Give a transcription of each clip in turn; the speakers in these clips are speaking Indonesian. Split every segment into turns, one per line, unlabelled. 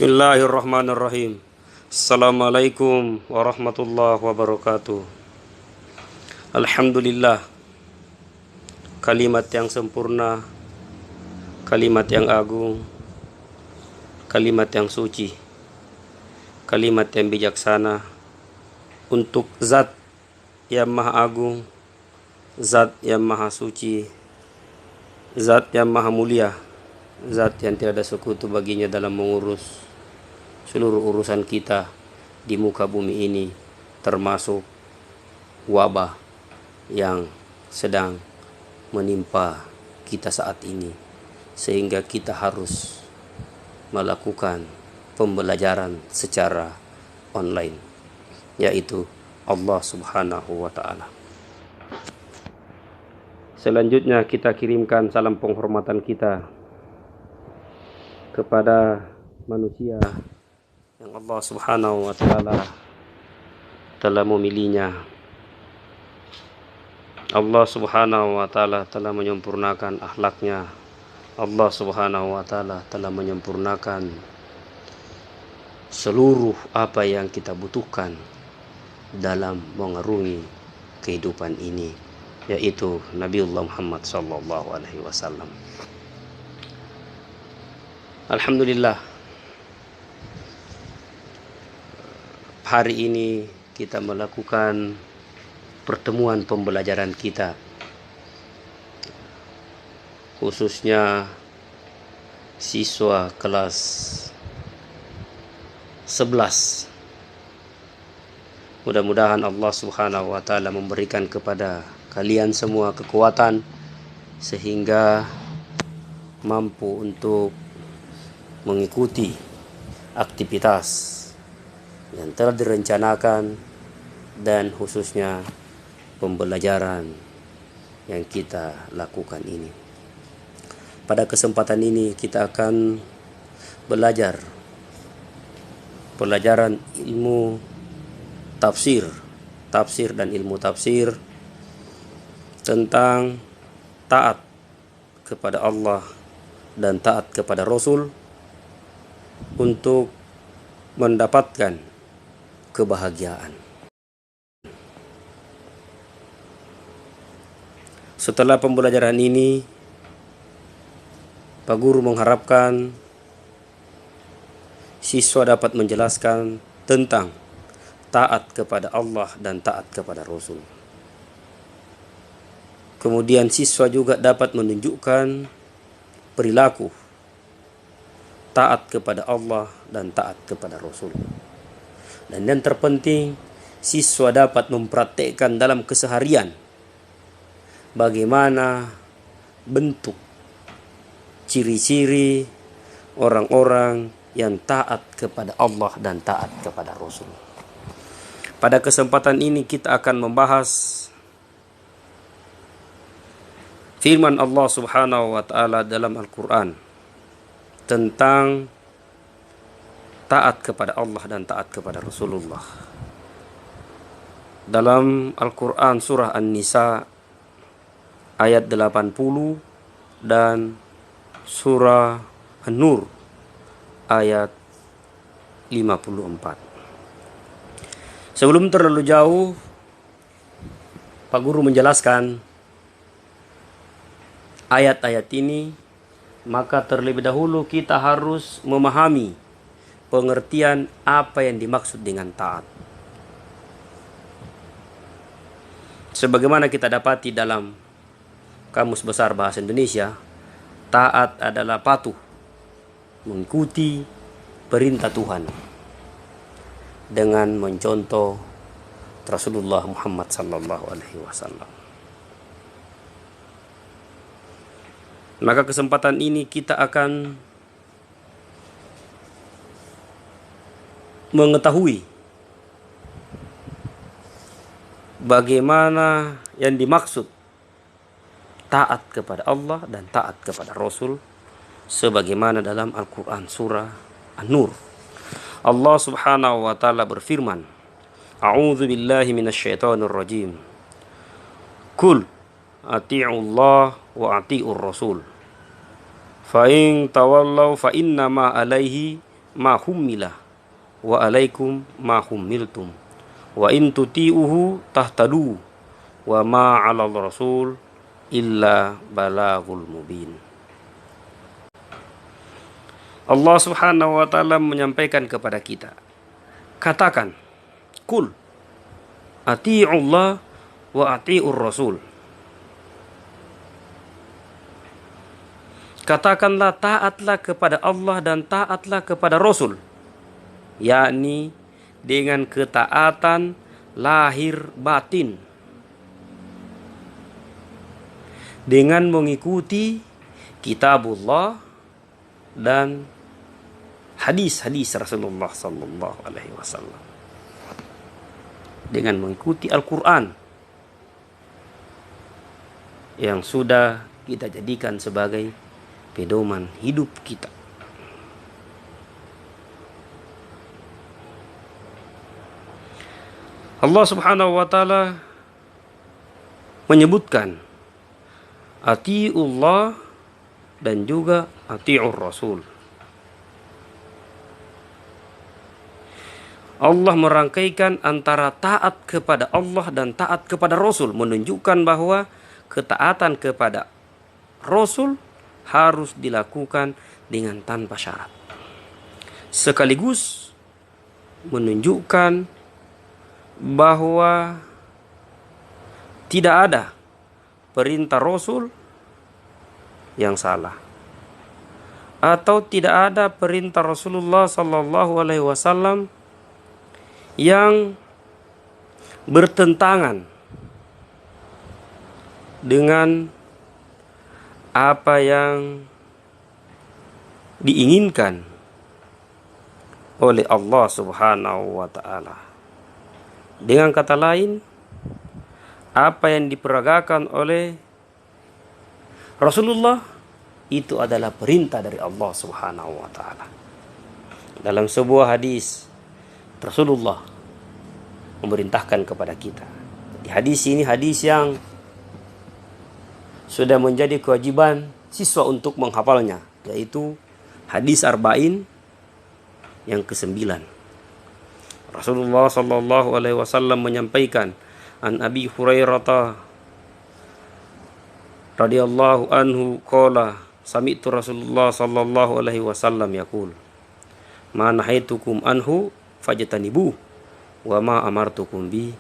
Bismillahirrahmanirrahim. Assalamualaikum warahmatullahi wabarakatuh. Alhamdulillah, kalimat yang sempurna, kalimat yang agung, kalimat yang suci, kalimat yang bijaksana untuk Zat yang maha agung, Zat yang maha suci, Zat yang maha mulia, Zat yang tidak ada sekutu baginya dalam mengurus seluruh urusan kita di muka bumi ini, termasuk wabah yang sedang menimpa kita saat ini, sehingga kita harus melakukan pembelajaran secara online, yaitu Allah Subhanahu wa Ta'ala. Selanjutnya kita kirimkan salam penghormatan kita kepada manusia yang Allah Subhanahu wa Ta'ala telah memilihnya. Allah Subhanahu wa Ta'ala telah menyempurnakan akhlaknya. Allah Subhanahu wa Ta'ala telah menyempurnakan seluruh apa yang kita butuhkan dalam mengarungi kehidupan ini, yaitu Nabiullah Muhammad sallallahu alaihi wasallam. Alhamdulillah, hari ini kita melakukan pertemuan pembelajaran kita, khususnya siswa kelas 11. Mudah-mudahan Allah Subhanahu wa Ta'ala memberikan kepada kalian semua kekuatan sehingga mampu untuk mengikuti aktivitas yang telah direncanakan dan khususnya pembelajaran yang kita lakukan ini. Pada kesempatan ini kita akan belajar pelajaran ilmu tafsir dan ilmu tafsir tentang taat kepada Allah dan taat kepada Rasul untuk mendapatkan kebahagiaan. Setelah pembelajaran ini, Pak Guru mengharapkan siswa dapat menjelaskan tentang taat kepada Allah dan taat kepada Rasul. Kemudian siswa juga dapat menunjukkan perilaku taat kepada Allah dan taat kepada Rasul. Dan yang terpenting, siswa dapat mempraktekkan dalam keseharian bagaimana bentuk ciri-ciri orang-orang yang taat kepada Allah dan taat kepada Rasul. Pada kesempatan ini kita akan membahas firman Allah Subhanahu wa Ta'ala dalam Al-Quran tentang taat kepada Allah dan taat kepada Rasulullah. Dalam Al-Quran surah An-Nisa ayat 80 dan surah An-Nur ayat 54. Sebelum terlalu jauh, Pak Guru menjelaskan ayat-ayat ini, maka terlebih dahulu kita harus memahami pengertian apa yang dimaksud dengan taat. Sebagaimana kita dapati dalam Kamus Besar Bahasa Indonesia, taat adalah patuh, mengikuti perintah Tuhan dengan mencontoh Rasulullah Muhammad sallallahu alaihi wasallam. Maka kesempatan ini kita akan mengetahui bagaimana yang dimaksud taat kepada Allah dan taat kepada Rasul sebagaimana dalam Al-Quran surah An-Nur. Allah Subhanahu wa Ta'ala berfirman, A'udzu billahi minasyaitonir rajim. Kul ati'ullah wa ati'ur rasul. Fa in tawallaw fa innama alaihi ma hummilah wa alaikum ma hummiltum wa in tuti'uhu tahtadu wa ma 'alal rasul illa balaghul mubin. Allah Subhanahu wa taala menyampaikan kepada kita, katakan, kul ati'ullah wa ati'ur rasul. Katakanlah, taatlah kepada Allah dan taatlah kepada Rasul, yakni dengan ketaatan lahir batin, dengan mengikuti kitabullah dan hadis-hadis Rasulullah sallallahu alaihi wasallam, dengan mengikuti Al-Quran yang sudah kita jadikan sebagai pedoman hidup kita. Allah Subhanahu wa taala menyebutkan ati'ullah dan juga ati'ur rasul. Allah merangkaikan antara taat kepada Allah dan taat kepada Rasul, menunjukkan bahwa ketaatan kepada Rasul harus dilakukan dengan tanpa syarat. Sekaligus menunjukkan bahwa tidak ada perintah Rasul yang salah, atau tidak ada perintah Rasulullah sallallahu alaihi wasallam yang bertentangan dengan apa yang diinginkan oleh Allah Subhanahu wa taala. Dengan kata lain, apa yang diperagakan oleh Rasulullah itu adalah perintah dari Allah Subhanahu wa taala. Dalam sebuah hadis, Rasulullah memerintahkan kepada kita. Di hadis ini hadis yang sudah menjadi kewajiban siswa untuk menghafalnya, yaitu hadis arba'in yang ke-9. Rasulullah sallallahu alaihi wasallam menyampaikan, an Abi Hurairah radhiyallahu anhu qala sami'tu Rasulullah sallallahu alaihi wasallam yaqul ma nahaitukum anhu fajtanibu wa ma amartukum bi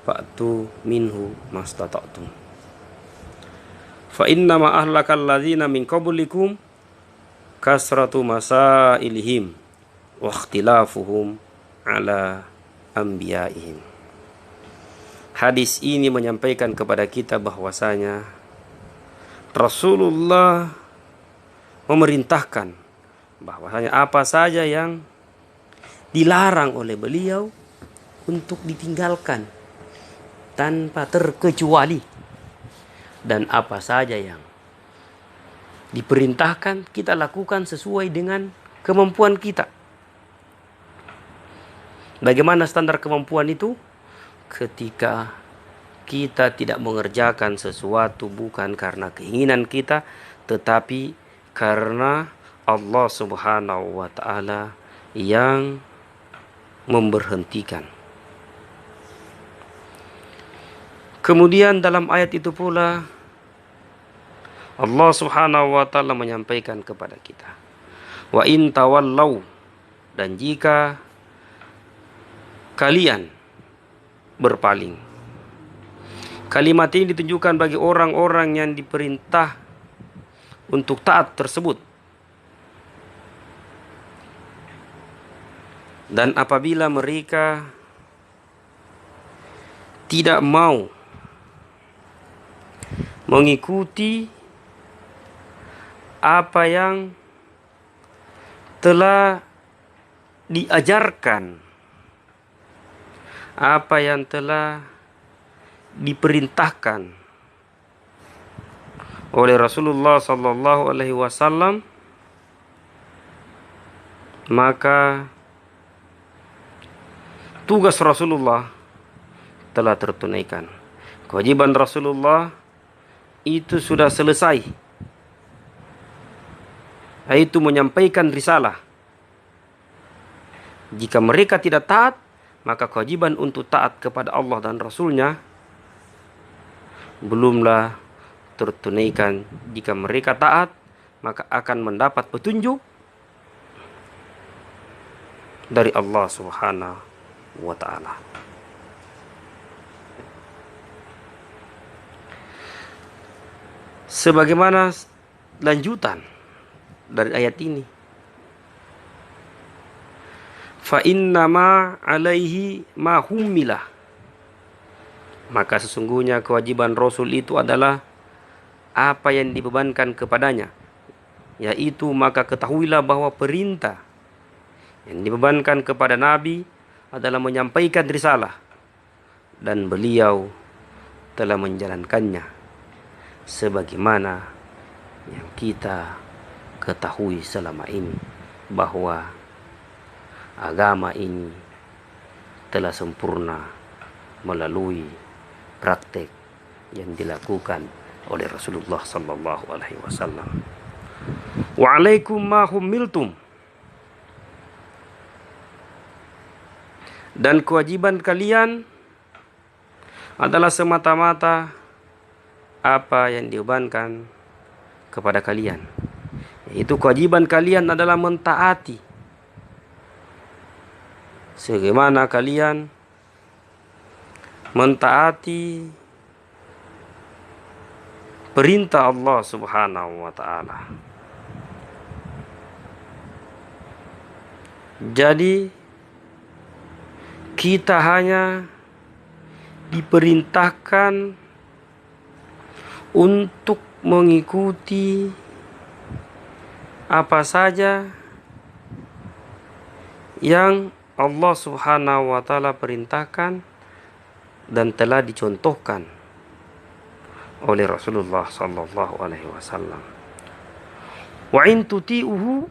fa'tu minhu mastata'tum. Fa inna ma ahlakal ladzina min qablikum kasratu masailihim wa ikhtilafuhum ala anbiya'ihim. Hadis ini menyampaikan kepada kita bahwasanya Rasulullah memerintahkan bahwasanya apa saja yang dilarang oleh beliau untuk ditinggalkan tanpa terkecuali, dan apa saja yang diperintahkan kita lakukan sesuai dengan kemampuan kita. Bagaimana standar kemampuan itu? Ketika kita tidak mengerjakan sesuatu bukan karena keinginan kita, tetapi karena Allah Subhanahu wa taala yang memberhentikan. Kemudian dalam ayat itu pula Allah Subhanahu wa taala menyampaikan kepada kita, wa in tawallau, dan jika kalian berpaling. Kalimat ini ditunjukkan bagi orang-orang yang diperintah untuk taat tersebut. Dan apabila mereka tidak mau mengikuti apa yang telah diajarkan, apa yang telah diperintahkan oleh Rasulullah sallallahu alaihi wasallam, maka tugas Rasulullah telah tertunaikan. Kewajiban Rasulullah itu sudah selesai, yaitu menyampaikan risalah, Jika mereka tidak taat, maka kewajiban untuk taat kepada Allah dan Rasulnya belumlah tertunaikan. Jika mereka taat, maka akan mendapat petunjuk dari Allah Subhanahu wa ta'ala. Sebagaimana lanjutan dari ayat ini, fa innama alaihi ma hummilah, maka sesungguhnya kewajiban Rasul itu adalah apa yang dibebankan kepadanya, yaitu maka ketahuilah bahwa perintah yang dibebankan kepada Nabi adalah menyampaikan risalah, dan beliau telah menjalankannya sebagaimana yang kita ketahui selama ini, bahwa agama ini telah sempurna melalui praktek yang dilakukan oleh Rasulullah sallallahu alaihi wasallam. Wa alaikum ma hummiltum, dan kewajiban kalian adalah semata-mata apa yang dibebankan kepada kalian, yaitu kewajiban kalian adalah mentaati sebagaimana kalian mentaati perintah Allah Subhanahu wa ta'ala. Jadi kita hanya diperintahkan untuk mengikuti apa saja yang Allah Subhanahu wa ta'ala perintahkan dan telah dicontohkan oleh Rasulullah sallallahu alaihi wasallam. Wa in tuti'uhu,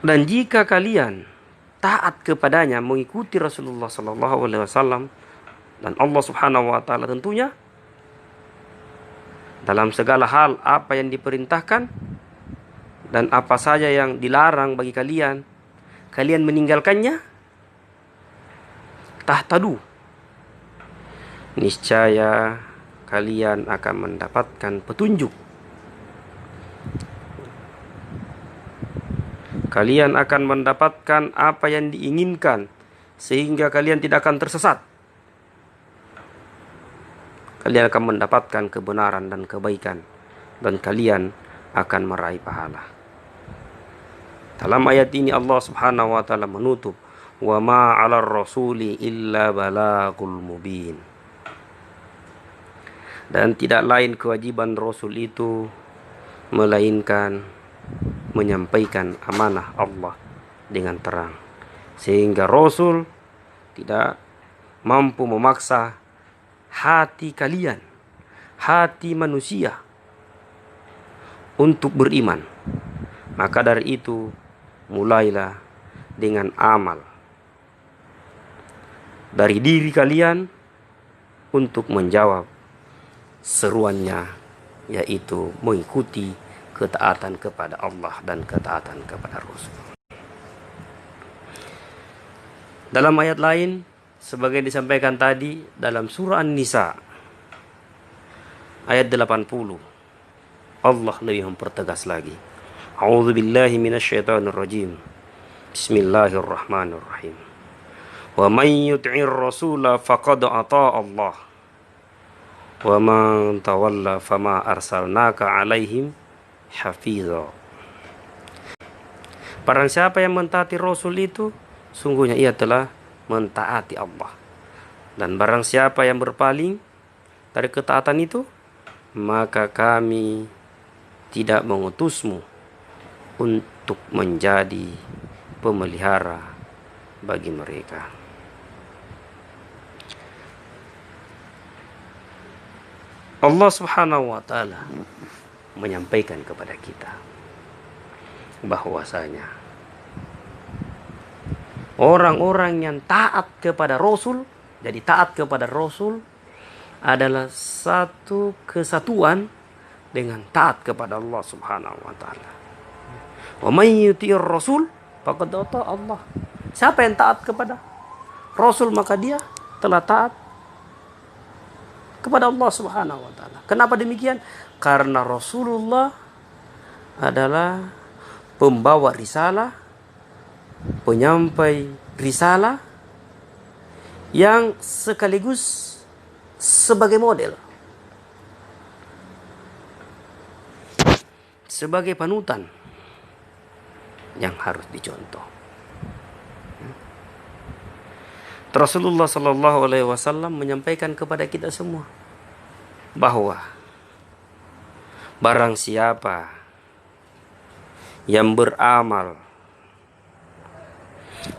dan jika kalian taat kepadanya, mengikuti Rasulullah sallallahu alaihi wasallam dan Allah Subhanahu wa ta'ala tentunya dalam segala hal apa yang diperintahkan dan apa saja yang dilarang bagi kalian, kalian meninggalkannya, tahtadu, niscaya kalian akan mendapatkan petunjuk. Kalian akan mendapatkan apa yang diinginkan sehingga kalian tidak akan tersesat. Kalian akan mendapatkan kebenaran dan kebaikan, dan kalian akan meraih pahala. Dalam ayat ini Allah Subhanahu wa ta'ala menutup, wa ma 'alar rasuli illa balagul mubin, dan tidak lain kewajiban Rasul itu melainkan menyampaikan amanah Allah dengan terang, sehingga Rasul tidak mampu memaksa hati kalian, hati manusia untuk beriman. Maka dari itu mulailah dengan amal dari diri kalian untuk menjawab seruannya, yaitu mengikuti ketaatan kepada Allah dan ketaatan kepada Rasul. Dalam ayat lain, sebagai disampaikan tadi dalam surah An-Nisa ayat 80, Allah lebih mempertegas lagi. A'udzu billahi minasyaitonir rajim. Bismillahirrahmanirrahim. Wa may yuti'ir rasula faqad ata'a Allah. Wa man tawalla fama arsalnaka 'alaihim hafidha. Barang siapa yang mentaati Rasul itu, sungguhnya ia telah mentaati Allah. Dan barang siapa yang berpaling dari ketaatan itu, maka kami tidak mengutusmu untuk menjadi pemelihara bagi mereka. Allah Subhanahu wa ta'ala menyampaikan kepada kita bahwasanya orang-orang yang taat kepada Rasul, jadi taat kepada Rasul adalah satu kesatuan dengan taat kepada Allah Subhanahu wa ta'ala. Wa may yuti'ir Rasul, faqad ata Allah. Siapa yang taat kepada Rasul, maka dia telah taat kepada Allah Subhanahu wa taala. Kenapa demikian? Karena Rasulullah adalah pembawa risalah, penyampai risalah yang sekaligus sebagai model, sebagai panutan yang harus dicontoh. Rasulullah Sallallahu Alaihi Wasallam menyampaikan kepada kita semua bahwa barang siapa yang beramal,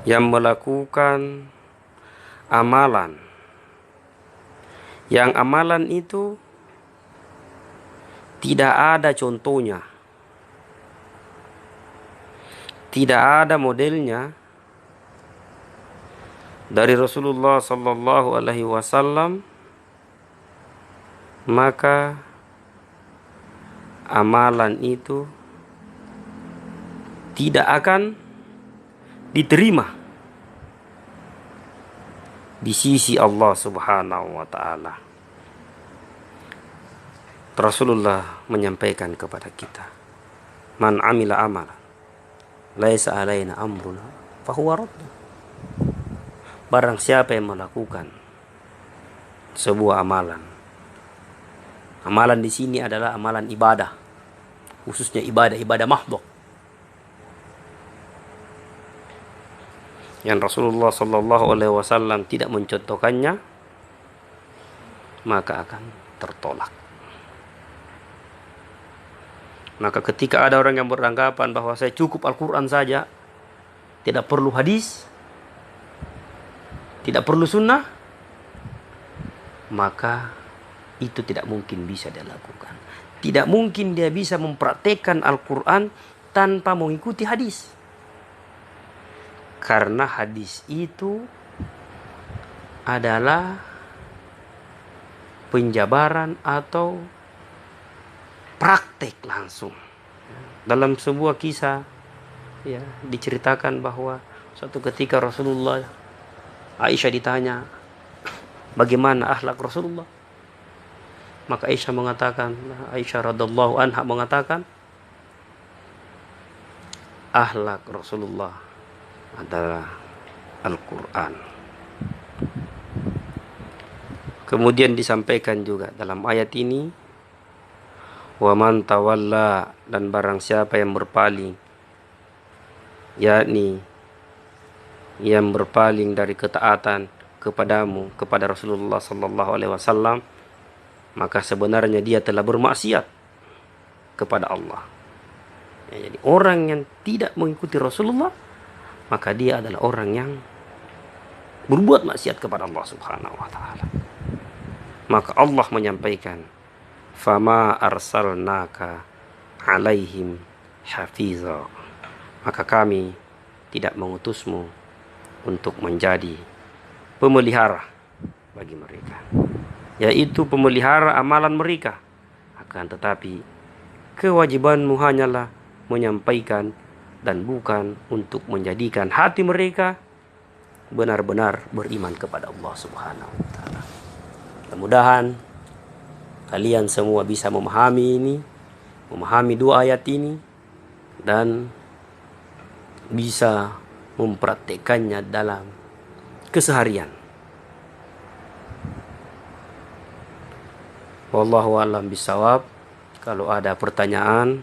yang melakukan amalan, yang amalan itu tidak ada contohnya, tidak ada modelnya dari Rasulullah Sallallahu Alaihi Wasallam, maka amalan itu tidak akan diterima di sisi Allah Subhanahu wa taala. Rasulullah menyampaikan kepada kita, man amila amalan laisa alaina amruna fahuwa radd. Barang siapa yang melakukan sebuah amalan, amalan di sini adalah amalan ibadah, khususnya ibadah mahdhah, yang Rasulullah Sallallahu Alaihi Wasallam tidak mencontohkannya, maka akan tertolak. Maka ketika ada orang yang beranggapan bahwa saya cukup Al-Quran saja, tidak perlu hadis, tidak perlu sunnah, maka itu tidak mungkin bisa dia lakukan. Tidak mungkin dia bisa mempraktekkan Al-Quran tanpa mengikuti hadis. Karena hadis itu adalah penjabaran atau praktek langsung. Dalam sebuah kisah ya, diceritakan bahwa suatu ketika Aisyah ditanya bagaimana akhlak Rasulullah, maka Aisyah radhiyallahu anha mengatakan akhlak Rasulullah adalah Al-Quran. Kemudian disampaikan juga dalam ayat ini, wa man tawalla, dan barang siapa yang berpaling, yakni yang berpaling dari ketaatan kepadamu, kepada Rasulullah Sallallahu Alaihi Wasallam, maka sebenarnya dia telah bermaksiat kepada Allah. Ya, jadi orang yang tidak mengikuti Rasulullah, maka dia adalah orang yang berbuat maksiat kepada Allah Subhanahu Wa Taala. Maka Allah menyampaikan, fama arsalnaka alaihim hafiza, maka kami tidak mengutusmu untuk menjadi pemelihara bagi mereka, yaitu pemelihara amalan mereka. Akan tetapi kewajibanmu hanyalah menyampaikan dan bukan untuk menjadikan hati mereka benar-benar beriman kepada Allah Subhanahu wa taala. Mudah-mudahan kalian semua bisa memahami dua ayat ini dan bisa mempraktekannya dalam keseharian. Wallahu a'lam bishawab. Kalau ada pertanyaan,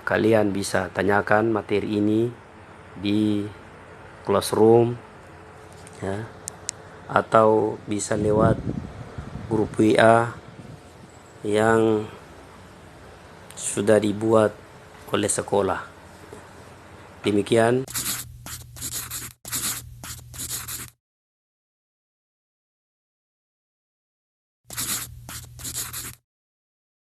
kalian bisa tanyakan materi ini di classroom ya, atau bisa lewat grup WA yang sudah dibuat oleh sekolah. Demikian.